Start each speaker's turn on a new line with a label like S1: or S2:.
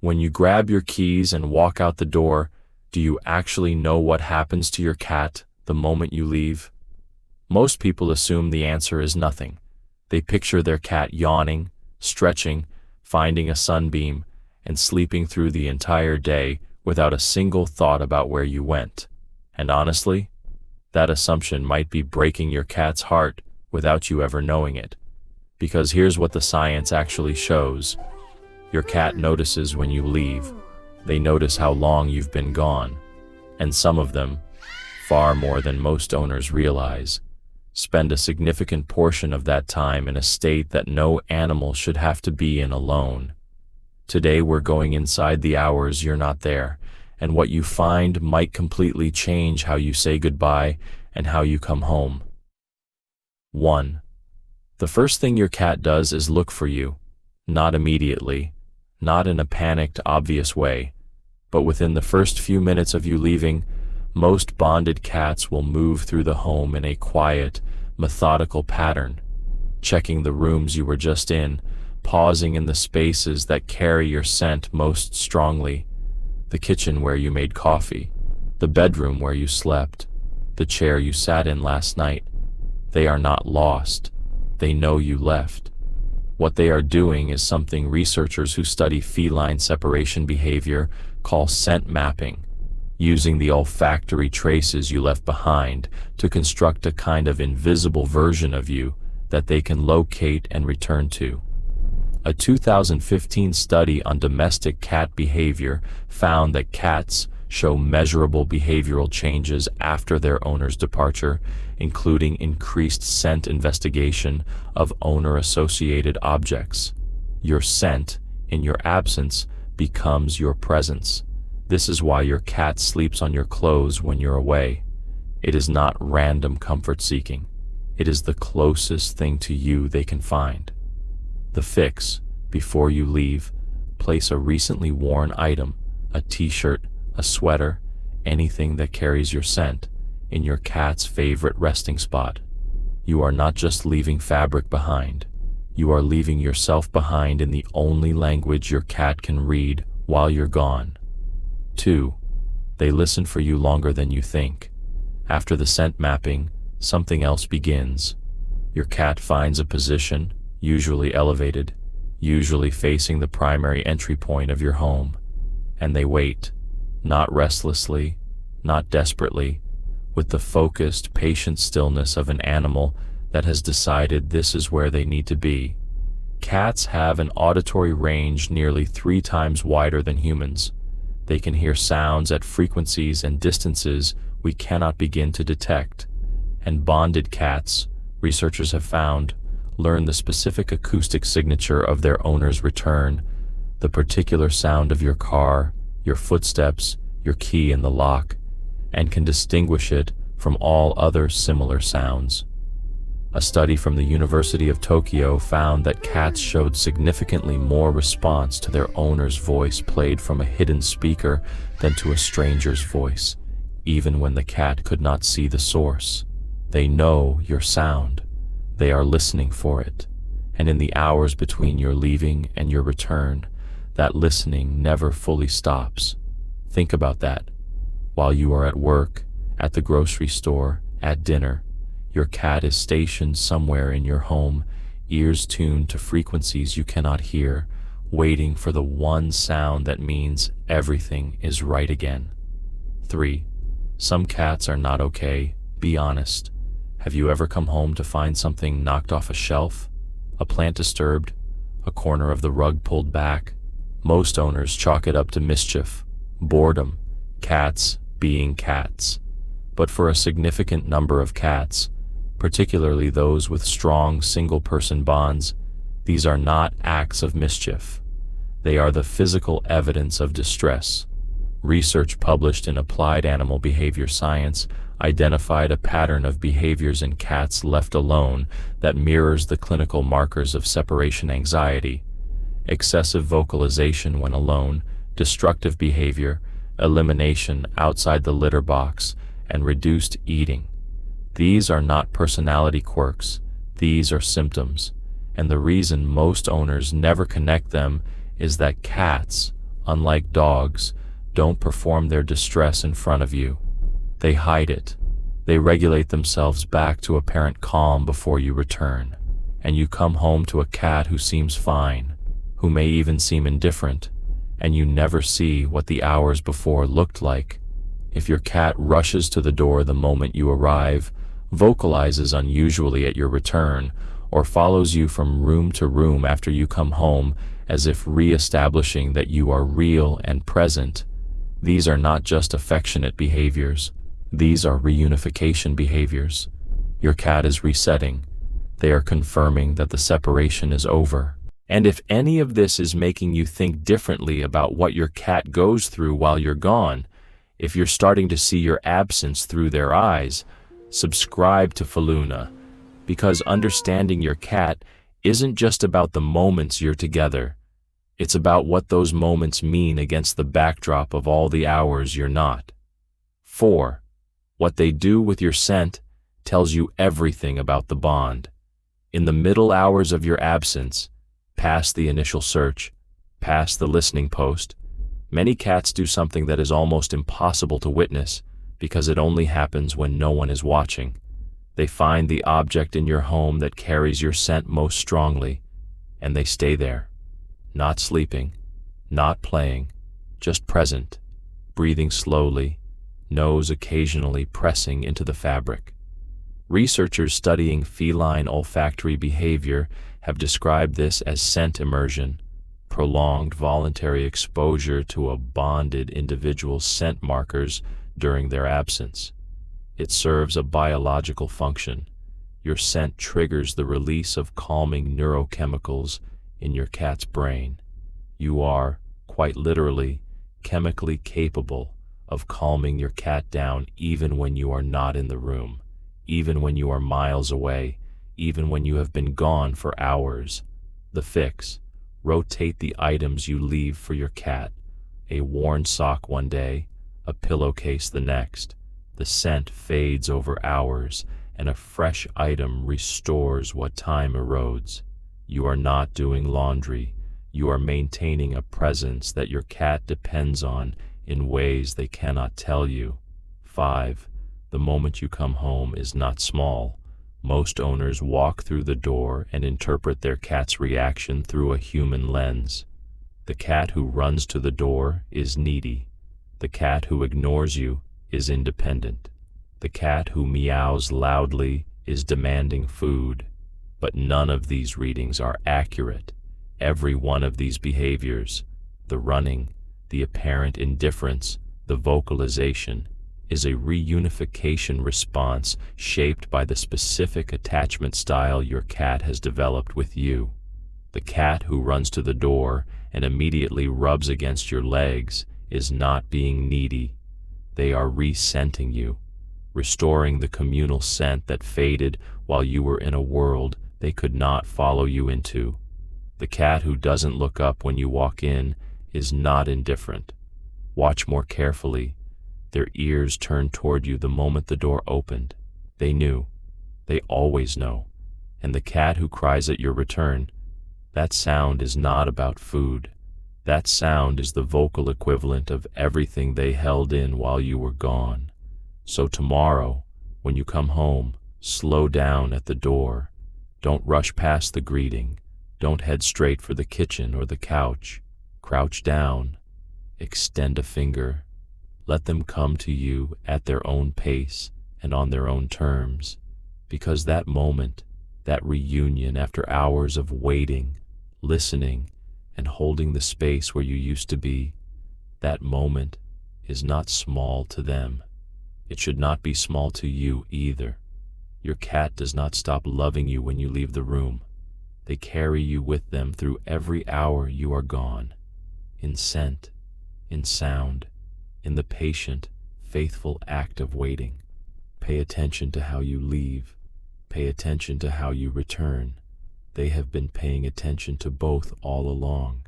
S1: When you grab your keys and walk out the door, do you actually know what happens to your cat the moment you leave? Most people assume the answer is nothing. They picture their cat yawning, stretching, finding a sunbeam, and sleeping through the entire day without a single thought about where you went. And honestly, that assumption might be breaking your cat's heart without you ever knowing it. Because here's what the science actually shows. Your cat notices when you leave. They notice how long you've been gone. And some of them, far more than most owners realize, spend a significant portion of that time in a state that no animal should have to be in alone. Today we're going inside the hours you're not there, and what you find might completely change how you say goodbye and how you come home. 1. The first thing your cat does is look for you. Not immediately, not in a panicked, obvious way, but within the first few minutes of you leaving, most bonded cats will move through the home in a quiet, methodical pattern, checking the rooms you were just in, pausing in the spaces that carry your scent most strongly, the kitchen where you made coffee, the bedroom where you slept, the chair you sat in last night. They are not lost. They know you left. What they are doing is something researchers who study feline separation behavior call scent mapping, using the olfactory traces you left behind to construct a kind of invisible version of you that they can locate and return to. A 2015 study on domestic cat behavior found that cats show measurable behavioral changes after their owner's departure, including increased scent investigation of owner-associated objects. Your scent, in your absence, becomes your presence. This is why your cat sleeps on your clothes when you're away. It is not random comfort seeking. It is the closest thing to you they can find. The fix, before you leave, place a recently worn item, a t-shirt, a sweater, anything that carries your scent, in your cat's favorite resting spot. You are not just leaving fabric behind. You are leaving yourself behind in the only language your cat can read while you're gone. 2. They listen for you longer than you think. After the scent mapping, something else begins. Your cat finds a position, usually elevated, usually facing the primary entry point of your home, and they wait, not restlessly, not desperately, with the focused, patient stillness of an animal that has decided this is where they need to be. Cats have an auditory range nearly 3 times wider than humans. They can hear sounds at frequencies and distances we cannot begin to detect, and bonded cats, researchers have found, learn the specific acoustic signature of their owner's return, the particular sound of your car, your footsteps, your key in the lock, and can distinguish it from all other similar sounds. A study from the University of Tokyo found that cats showed significantly more response to their owner's voice played from a hidden speaker than to a stranger's voice, even when the cat could not see the source. They know your sound. They are listening for it, and in the hours between your leaving and your return, that listening never fully stops. Think about that. While you are at work, at the grocery store, at dinner, your cat is stationed somewhere in your home, ears tuned to frequencies you cannot hear, waiting for the one sound that means everything is right again. 3. Some cats are not okay. Be honest. Have you ever come home to find something knocked off a shelf? A plant disturbed? A corner of the rug pulled back? Most owners chalk it up to mischief, boredom, cats being cats. But for a significant number of cats, particularly those with strong single-person bonds, these are not acts of mischief. They are the physical evidence of distress. Research published in Applied Animal Behavior Science identified a pattern of behaviors in cats left alone that mirrors the clinical markers of separation anxiety: excessive vocalization when alone, destructive behavior, elimination outside the litter box, and reduced eating. These are not personality quirks, these are symptoms, and the reason most owners never connect them is that cats, unlike dogs, don't perform their distress in front of you. They hide it. They regulate themselves back to apparent calm before you return, and you come home to a cat who seems fine, who may even seem indifferent, and you never see what the hours before looked like. If your cat rushes to the door the moment you arrive, vocalizes unusually at your return, or follows you from room to room after you come home as if re-establishing that you are real and present, these are not just affectionate behaviors. These are reunification behaviors. Your cat is resetting. They are confirming that the separation is over. And if any of this is making you think differently about what your cat goes through while you're gone, if you're starting to see your absence through their eyes, subscribe to Feluna, because understanding your cat isn't just about the moments you're together. It's about what those moments mean against the backdrop of all the hours you're not. 4. What they do with your scent tells you everything about the bond. In the middle hours of your absence, past the initial search, past the listening post, many cats do something that is almost impossible to witness because it only happens when no one is watching. They find the object in your home that carries your scent most strongly, and they stay there, not sleeping, not playing, just present, breathing slowly, nose occasionally pressing into the fabric. Researchers studying feline olfactory behavior have described this as scent immersion, prolonged voluntary exposure to a bonded individual's scent markers during their absence. It serves a biological function. Your scent triggers the release of calming neurochemicals in your cat's brain. You are, quite literally, chemically capable of calming your cat down even when you are not in the room, even when you are miles away, even when you have been gone for hours. The fix: rotate the items you leave for your cat. A worn sock one day, a pillowcase the next. The scent fades over hours, and a fresh item restores what time erodes. You are not doing laundry. You are maintaining a presence that your cat depends on in ways they cannot tell you. 5. The moment you come home is not small. Most owners walk through the door and interpret their cat's reaction through a human lens. The cat who runs to the door is needy. The cat who ignores you is independent. The cat who meows loudly is demanding food. But none of these readings are accurate. Every one of these behaviors, the running, the apparent indifference, the vocalization, is a reunification response shaped by the specific attachment style your cat has developed with you. The cat who runs to the door and immediately rubs against your legs is not being needy. They are re-scenting you, restoring the communal scent that faded while you were in a world they could not follow you into. The cat who doesn't look up when you walk in is not indifferent. Watch more carefully. Their ears turned toward you the moment the door opened. They knew. They always know. And the cat who cries at your return, that sound is not about food. That sound is the vocal equivalent of everything they held in while you were gone. So tomorrow, when you come home, slow down at the door. Don't rush past the greeting. Don't head straight for the kitchen or the couch. Crouch down. Extend a finger. Let them come to you at their own pace and on their own terms, because that moment, that reunion after hours of waiting, listening, and holding the space where you used to be, that moment is not small to them. It should not be small to you either. Your cat does not stop loving you when you leave the room. They carry you with them through every hour you are gone, in scent, in sound, in the patient, faithful act of waiting. Pay attention to how you leave. Pay attention to how you return. They have been paying attention to both all along.